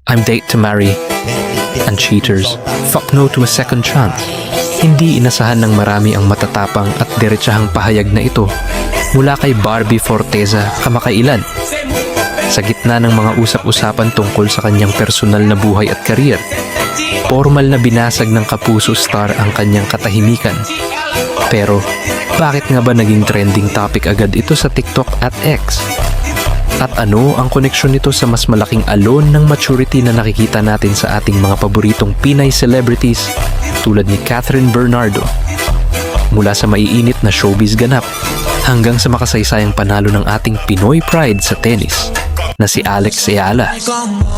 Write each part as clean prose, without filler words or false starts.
I'm date to marry, and cheaters, fuck no to a second chance. Hindi inasahan ng marami ang matatapang at diretsahang pahayag na ito mula kay Barbie Forteza kamakailan. Sa gitna ng mga usap-usapan tungkol sa kanyang personal na buhay at career, formal na binasag ng kapuso star ang kanyang katahimikan. Pero bakit nga ba naging trending topic agad ito sa TikTok at X? At ano ang koneksyon nito sa mas malaking alon ng maturity na nakikita natin sa ating mga paboritong Pinay celebrities tulad ni Catherine Bernardo? Mula sa maiinit na showbiz ganap hanggang sa makasaysayang panalo ng ating Pinoy pride sa tennis na si Alex Eala.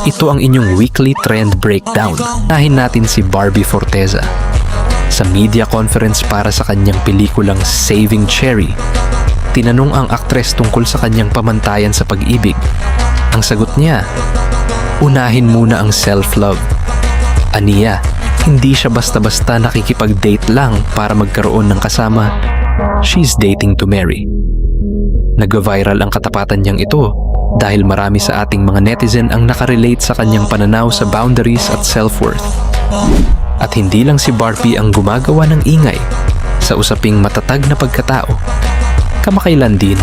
Ito ang inyong weekly trend breakdown. Nahin natin si Barbie Forteza. Sa media conference para sa kanyang pelikulang Saving Cherry, tinanong ang aktres tungkol sa kanyang pamantayan sa pag-ibig. Ang sagot niya, unahin muna ang self-love. Aniya, hindi siya basta-basta nakikipag-date lang para magkaroon ng kasama. She's dating to marry. Nag-viral ang katapatan niyang ito dahil marami sa ating mga netizen ang nakarelate sa kanyang pananaw sa boundaries at self-worth. At hindi lang si Barbie ang gumagawa ng ingay sa usaping matatag na pagkatao. Kamakailan din,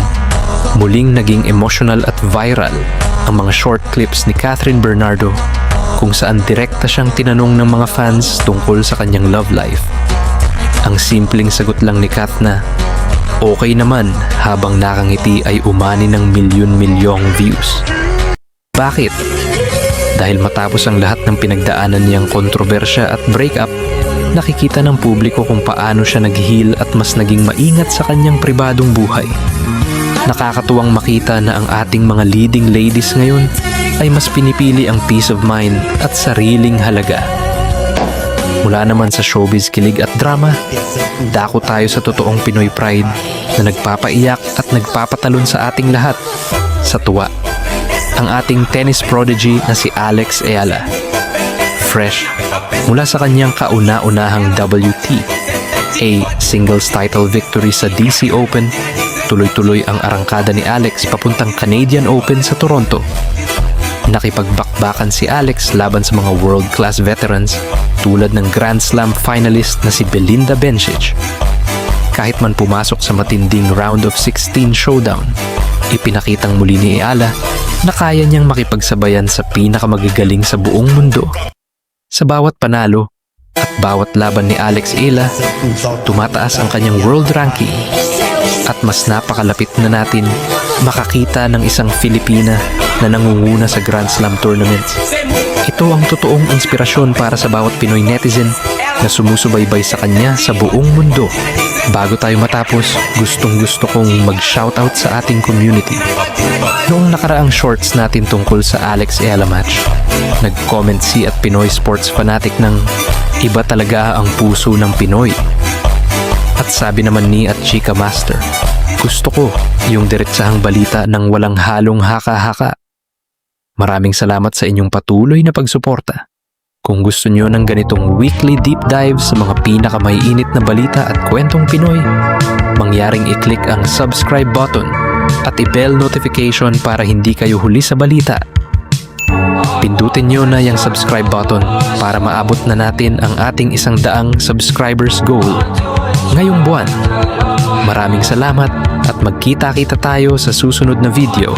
muling naging emotional at viral ang mga short clips ni Catherine Bernardo kung saan direkta siyang tinanong ng mga fans tungkol sa kanyang love life. Ang simpleng sagot lang ni Kath na, okay naman habang nakangiti ay umani ng milyon-milyong views. Bakit? Dahil matapos ang lahat ng pinagdaanan niyang kontrobersya at breakup, nakikita ng publiko kung paano siya nag-heal at mas naging maingat sa kanyang pribadong buhay. Nakakatuwang makita na ang ating mga leading ladies ngayon ay mas pinipili ang peace of mind at sariling halaga. Mula naman sa showbiz kilig at drama, dako tayo sa totoong Pinoy pride na nagpapaiyak at nagpapatalon sa ating lahat sa tuwa. Ang ating tennis prodigy na si Alex Eala. Fresh mula sa kanyang kauna-unahang WTA singles title victory sa DC Open, tuloy-tuloy ang arangkada ni Alex papuntang Canadian Open sa Toronto. Nakipagbakbakan si Alex laban sa mga world-class veterans tulad ng Grand Slam finalist na si Belinda Bencic. Kahit man pumasok sa matinding round of 16 showdown, ipinakitang muli ni Eala na kaya niyang makipagsabayan sa pinakamagagaling sa buong mundo. Sa bawat panalo at bawat laban ni Alex Eala, tumataas ang kanyang world ranking at mas napakalapit na natin makakita ng isang Filipina na nangunguna sa Grand Slam tournaments. Ito ang totoong inspirasyon para sa bawat Pinoy netizen na sumusubaybay sa kanya sa buong mundo. Bago tayo matapos, gustong-gusto kong mag-shoutout sa ating community. Noong nakaraang shorts natin tungkol sa Alex Eala match, nag-comment si at Pinoy Sports Fanatic ng iba talaga ang puso ng Pinoy. At sabi naman ni at Chika Master, gusto ko yung diretsahang balita ng walang halong haka-haka. Maraming salamat sa inyong patuloy na pagsuporta. Kung gusto nyo ng ganitong weekly deep dive sa mga pinakamaiinit na balita at kwentong Pinoy, mangyaring i-click ang subscribe button at i-bell notification para hindi kayo huli sa balita. Pindutin nyo na yung subscribe button para maabot na natin ang ating 100 subscribers goal ngayong buwan. Maraming salamat at magkita-kita tayo sa susunod na video.